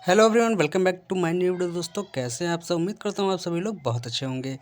Hello everyone, welcome back to my new video. दोस्तों, कैसे हैं आप सब? उम्मीद करता हूँ आप सभी लोग बहुत अच्छे होंगे।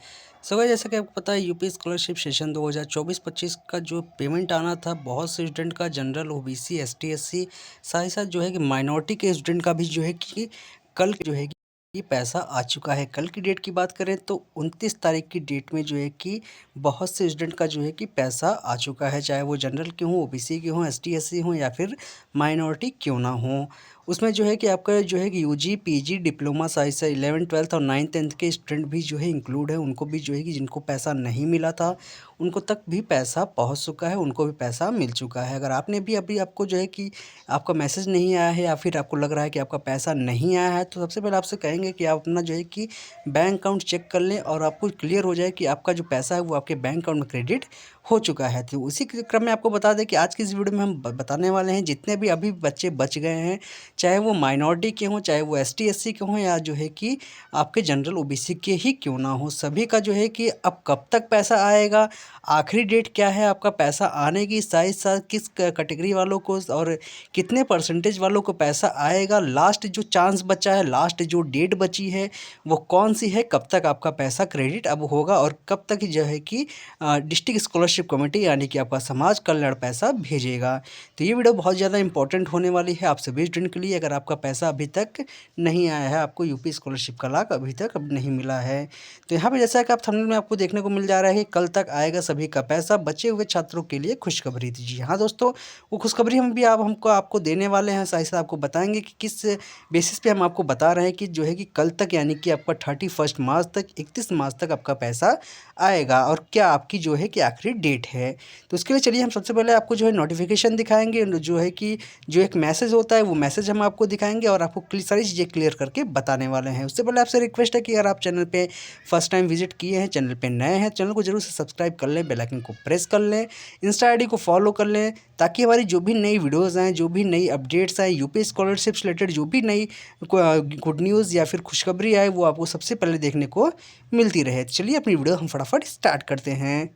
सो गाइस, जैसा कि आपको पता है, यूपी स्कॉलरशिप सेशन 2024-25 का जो पेमेंट आना था, बहुत से स्टूडेंट का, जनरल, ओबीसी, एसटी, एससी, साथ ही साथ जो है कि माइनॉरिटी के स्टूडेंट का भी जो है कि कल जो है कि पैसा आ चुका है। कल की डेट की बात करें तो 29 तारीख की डेट में जो है कि बहुत से स्टूडेंट का जो है कि पैसा आ चुका है, चाहे वो जनरल के हों, ओबीसी के हों, एसटी, एससी हों या फिर माइनॉरिटी क्यों ना हो। उसमें जो है कि आपका जो है कि यूजी, पीजी, डिप्लोमा, साथ से 11th 12th और 9th 10th के स्टूडेंट भी जो है इंक्लूड है। उनको भी जो है कि जिनको पैसा नहीं मिला था, उनको तक भी पैसा पहुंच चुका है, उनको भी पैसा मिल चुका है। अगर आपने भी अभी आपको जो है कि आपका मैसेज नहीं आया है या फिर आपको लग रहा है कि आपका पैसा नहीं आया है, तो सबसे पहले आपसे कहेंगे कि आप अपना जो है कि बैंक अकाउंट चेक कर लें और आपको क्लियर हो जाए कि आपका जो पैसा है वो आपके बैंक अकाउंट में क्रेडिट हो चुका है। तो उसी के क्रम में आपको बता दें कि आज की इस वीडियो में हम बताने वाले हैं जितने भी अभी बच्चे बच गए हैं, चाहे वो माइनॉरिटी के हों, चाहे वो एसटी एससी के हों या जो है कि आपके जनरल ओबीसी के ही क्यों ना हो, सभी का जो है कि अब कब तक पैसा आएगा, आखिरी डेट क्या है आपका पैसा आने की, साथ साथ किस कैटेगरी वालों को और कितने परसेंटेज वालों को पैसा आएगा, लास्ट जो चांस बचा है, लास्ट जो डेट बची है वो कौन सी है, कब तक आपका पैसा क्रेडिट अब होगा और कब तक जो है कि डिस्ट्रिक्ट स्कॉलरशिप कमेटी यानी कि आपका समाज कल्याण पैसा भेजेगा। तो ये वीडियो बहुत ज़्यादा इंपॉर्टेंट होने वाली है आप सभी स्टूडेंट के लिए। अगर आपका पैसा अभी तक नहीं आया है, आपको यूपी स्कॉलरशिप का लाभ अभी तक अब नहीं मिला है, तो यहाँ पे जैसा कि आप थंबनेल में आपको देखने को मिल जा रहा है कि कल तक आएगा सभी का पैसा, बचे हुए छात्रों के लिए खुशखबरी थी। जी हाँ दोस्तों, वो खुशखबरी हम भी आप हमको आपको देने वाले हैं। साथ ही साथ आपको बताएंगे कि किस बेसिस पे हम आपको बता रहे हैं कि जो है कि कल तक यानी कि आपका 31 मार्च तक, 31 मार्च तक आपका पैसा आएगा और क्या आपकी जो है कि आखिरी डेट है। तो उसके लिए चलिए हम सबसे पहले आपको जो है नोटिफिकेशन दिखाएंगे, जो है कि जो एक मैसेज होता है वो मैसेज हम आपको दिखाएंगे और आपको सारी चीज़ें क्लियर करके बताने वाले हैं। उससे पहले आपसे रिक्वेस्ट है कि अगर आप चैनल पे फर्स्ट टाइम विजिट किए हैं, चैनल पे नए हैं, चैनल को जरूर से सब्सक्राइब कर लें, बेल आइकन को प्रेस कर लें, इंस्टा आईडी को फॉलो कर लें, ताकि हमारी जो भी नई वीडियोज़ आएँ, जो भी नई अपडेट्स आएँ, यूपी स्कॉलरशिप से रिलेटेड जो भी नई गुड न्यूज़ या फिर खुशखबरी आए, वो आपको सबसे पहले देखने को मिलती रहे। तो चलिए अपनी वीडियो हम फटाफट स्टार्ट करते हैं।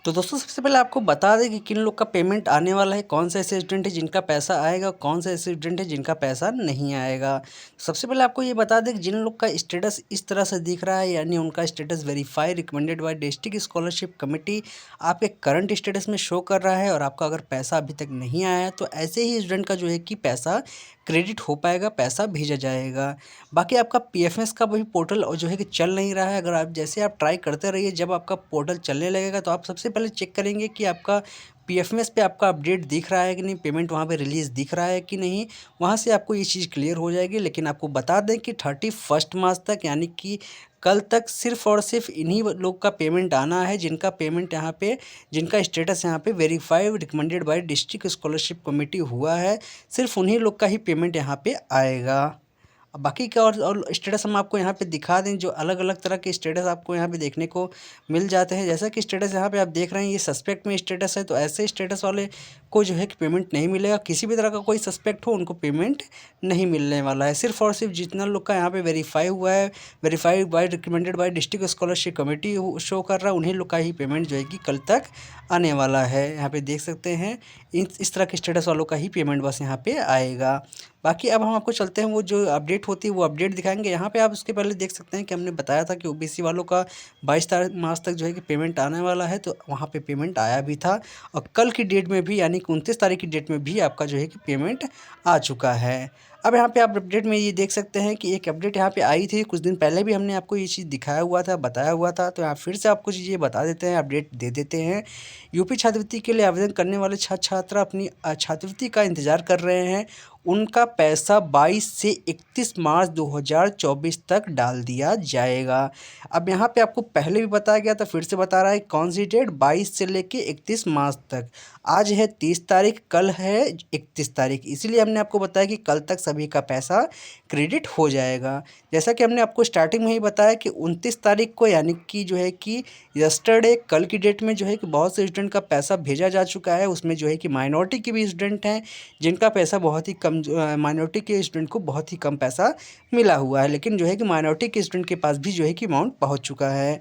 तो दोस्तों, सबसे पहले आपको बता दें कि किन लोग का पेमेंट आने वाला है, कौन से ऐसे स्टूडेंट है जिनका पैसा आएगा, कौन से ऐसे स्टूडेंट है जिनका पैसा नहीं आएगा। सबसे पहले आपको ये बता दें कि जिन लोग का स्टेटस इस तरह से दिख रहा है, यानी उनका status verify recommended by district scholarship committee आपके करंट स्टेटस में शो कर रहा है और आपका अगर पैसा अभी तक नहीं आया है, तो ऐसे ही स्टूडेंट का जो है कि पैसा क्रेडिट हो पाएगा, पैसा भेजा जाएगा। बाकी आपका पीएफएस का वही पोर्टल और जो है कि चल नहीं रहा है। अगर आप जैसे आप ट्राई करते रहिए, जब आपका पोर्टल चलने लगेगा तो आप सबसे पहले चेक करेंगे कि आपका पीएफएस पे आपका अपडेट दिख रहा है कि नहीं, पेमेंट वहाँ पे रिलीज़ दिख रहा है कि नहीं। वहाँ से आपको ये चीज़ क्लियर हो जाएगी। लेकिन आपको बता दें कि 31 मार्च तक यानी कि कल तक सिर्फ और सिर्फ इन्हीं लोग का पेमेंट आना है जिनका पेमेंट यहाँ पे, जिनका स्टेटस यहाँ पे verified recommended by district scholarship committee हुआ है, सिर्फ उन्हीं लोग का ही पेमेंट यहाँ पे आएगा। अब बाकी का और स्टेटस हम आपको यहाँ पे दिखा दें, जो अलग अलग तरह के स्टेटस आपको यहाँ पे देखने को मिल जाते हैं। जैसा कि स्टेटस यहाँ पे आप देख रहे हैं, ये सस्पेक्ट में स्टेटस है, तो ऐसे स्टेटस वाले को जो है कि पेमेंट नहीं मिलेगा। किसी भी तरह का कोई सस्पेक्ट हो, उनको पेमेंट नहीं मिलने वाला है। सिर्फ और सिर्फ जितना लोग का यहाँ पे वेरीफाई हुआ है, verified bye recommended by district scholarship committee show कर रहा है, उन्हीं लोग का ही पेमेंट जो है कि कल तक आने वाला है। यहाँ पे देख सकते हैं, इस तरह के स्टेटस वालों का ही पेमेंट बस यहाँ पे आएगा। बाकी अब हम आपको चलते हैं, वो जो अपडेट होती है वो अपडेट दिखाएंगे। यहाँ पे आप उसके पहले देख सकते हैं कि हमने बताया था कि ओबीसी वालों का 22 मार्च तक जो है कि पेमेंट आने वाला है, तो वहाँ पे पेमेंट आया भी था और कल की डेट में भी यानी कि 29 तारीख की डेट में भी आपका जो है कि पेमेंट आ चुका है। अब यहाँ पे आप अपडेट में ये देख सकते हैं कि एक अपडेट यहाँ पे आई थी कुछ दिन पहले भी, हमने आपको ये चीज़ दिखाया हुआ था, बताया हुआ था, तो यहाँ फिर से आपको चीज़ें बता देते हैं, अपडेट दे देते हैं। यूपी छात्रवृत्ति के लिए आवेदन करने वाले छात्र छात्रा अपनी छात्रवृत्ति का इंतजार कर रहे हैं, उनका पैसा 22 से 31 मार्च 2024 तक डाल दिया जाएगा। अब यहाँ पे आपको पहले भी बताया गया था, फिर से बता रहा है कौन सी डेट, 22 से लेके 31 मार्च तक। आज है 30 तारीख, कल है 31 तारीख, इसीलिए हमने आपको बताया कि कल तक सभी का पैसा क्रेडिट हो जाएगा। जैसा कि हमने आपको स्टार्टिंग में ही बताया कि 29 तारीख को यानी कि जो है कि यस्टरडे, कल की डेट में जो है कि बहुत से स्टूडेंट का पैसा भेजा जा चुका है। उसमें जो है कि माइनॉरिटी के भी स्टूडेंट हैं जिनका पैसा बहुत ही कम, माइनॉरिटी के स्टूडेंट को बहुत ही कम पैसा मिला हुआ है, लेकिन जो है कि माइनॉरिटी के स्टूडेंट के पास भी जो है कि अमाउंट पहुंच चुका है।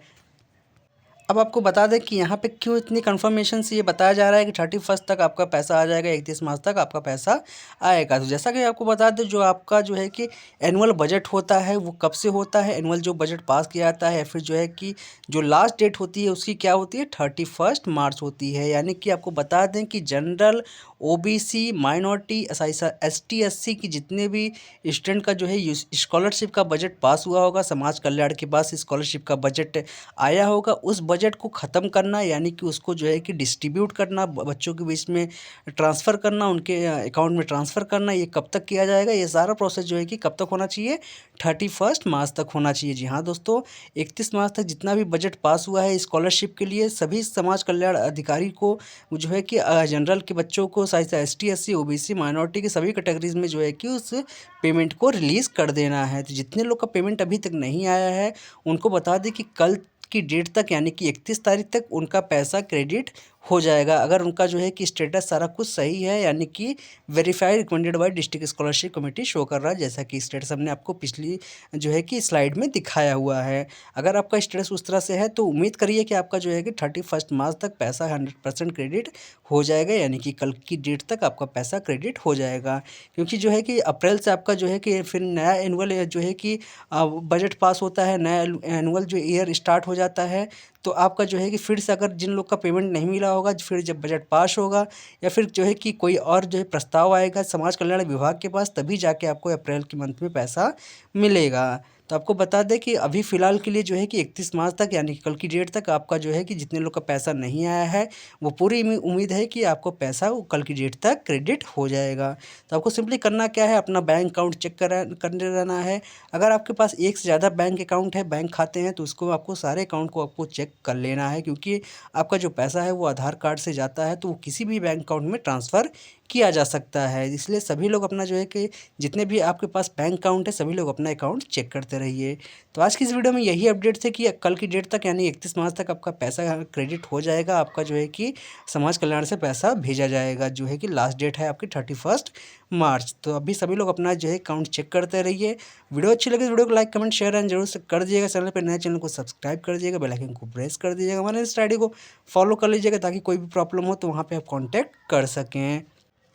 अब आपको बता दें कि यहाँ पे क्यों इतनी कन्फर्मेशन से ये बताया जा रहा है कि 31 तक आपका पैसा आ जाएगा, 31 मार्च तक आपका पैसा आएगा। तो जैसा कि आपको बता दें, जो आपका जो है कि एनुअल बजट होता है वो कब से होता है, एनुअल जो बजट पास किया जाता है, या फिर जो है कि जो लास्ट डेट होती है उसकी क्या होती है, 31 मार्च होती है। यानी कि आपको बता दें कि general, OBC, minority, ST, SC की जितने भी स्टूडेंट का जो है स्कॉलरशिप का बजट पास हुआ होगा, समाज कल्याण के पास स्कॉलरशिप का बजट आया होगा, उस बजट को ख़त्म करना, यानी कि उसको जो है कि डिस्ट्रीब्यूट करना, बच्चों के बीच में ट्रांसफ़र करना, उनके अकाउंट में ट्रांसफ़र करना, ये कब तक किया जाएगा, ये सारा प्रोसेस जो है कि कब तक होना चाहिए, 31 मार्च तक होना चाहिए। जी हाँ दोस्तों, 31 मार्च तक जितना भी बजट पास हुआ है स्कॉलरशिप के लिए, सभी समाज कल्याण अधिकारी को जो है कि जनरल के बच्चों को, S T, S C, O B C, minority की सभी कैटेगरीज में जो है कि उस पेमेंट को रिलीज़ कर देना है। तो जितने लोग का पेमेंट अभी तक नहीं आया है उनको बता दें कि कल की डेट तक, यानी कि 31 तारीख तक उनका पैसा क्रेडिट हो जाएगा, अगर उनका जो है कि स्टेटस सारा कुछ सही है, यानी कि verified recommended by district scholarship committee show कर रहा है, जैसा कि स्टेटस हमने आपको पिछली जो है कि स्लाइड में दिखाया हुआ है। अगर आपका स्टेटस उस तरह से है तो उम्मीद करिए कि आपका जो है कि 31 मार्च तक पैसा 100% क्रेडिट हो जाएगा, यानी कि कल की डेट तक आपका पैसा क्रेडिट हो जाएगा। क्योंकि जो है कि अप्रैल से आपका जो है कि फिर नया एनुअल जो है कि बजट पास होता है, नया एनुअल जो ईयर स्टार्ट हो जाता है, तो आपका जो है कि फिर से अगर जिन लोग का पेमेंट नहीं मिला होगा, फिर जब बजट पास होगा या फिर जो है कि कोई और जो है प्रस्ताव आएगा समाज कल्याण विभाग के पास, तभी जाके आपको अप्रैल के मंथ में पैसा मिलेगा। तो आपको बता दें कि अभी फ़िलहाल के लिए जो है कि 31 मार्च तक, यानी कि कल की डेट तक आपका जो है कि जितने लोग का पैसा नहीं आया है वो पूरी उम्मीद है कि आपको पैसा वो कल की डेट तक क्रेडिट हो जाएगा। तो आपको सिंपली करना क्या है, अपना बैंक अकाउंट चेक करने रहना है। अगर आपके पास एक से ज़्यादा बैंक अकाउंट है, बैंक खाते हैं, तो उसको आपको सारे अकाउंट को आपको चेक कर लेना है, क्योंकि आपका जो पैसा है वो आधार कार्ड से जाता है तो वो किसी भी बैंक अकाउंट में ट्रांसफ़र किया जा सकता है। इसलिए सभी लोग अपना जो है कि जितने भी आपके पास बैंक अकाउंट है सभी लोग अपना अकाउंट चेक करते रहिए। तो आज की इस वीडियो में यही अपडेट थे कि कल की डेट तक, यानी 31 मार्च तक आपका पैसा क्रेडिट हो जाएगा, आपका जो है कि समाज कल्याण से पैसा भेजा जाएगा, जो है कि लास्ट डेट है आपकी 31 मार्च। तो अभी सभी लोग अपना जो है अकाउंट चेक करते रहिए। वीडियो अच्छी लगे तो वीडियो को लाइक, कमेंट, शेयर एंड जरूर से कर दीजिएगा। चैनल पर नए चैनल को सब्सक्राइब कर दीजिएगा, बेल आइकन को प्रेस कर दीजिएगा, हमारे इंस्टा आईडी को फॉलो कर लीजिएगा, ताकि कोई भी प्रॉब्लम हो तो वहाँ पे आप कांटेक्ट कर सकें।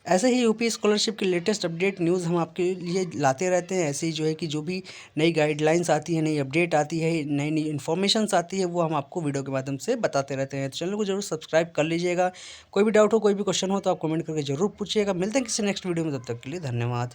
ऐसे ही यूपी स्कॉलरशिप की लेटेस्ट अपडेट न्यूज़ हम आपके लिए लाते रहते हैं। ऐसे ही जो है कि जो भी नई गाइडलाइंस आती है, नई अपडेट आती है, नई नई इन्फॉर्मेशंस आती है, वो हम आपको वीडियो के माध्यम से बताते रहते हैं। तो चैनल को जरूर सब्सक्राइब कर लीजिएगा। कोई भी डाउट हो, कोई भी क्वेश्चन हो तो आप कमेंट करके जरूर पूछिएगा। मिलते हैं किसी नेक्स्ट वीडियो में, तब तक के लिए धन्यवाद।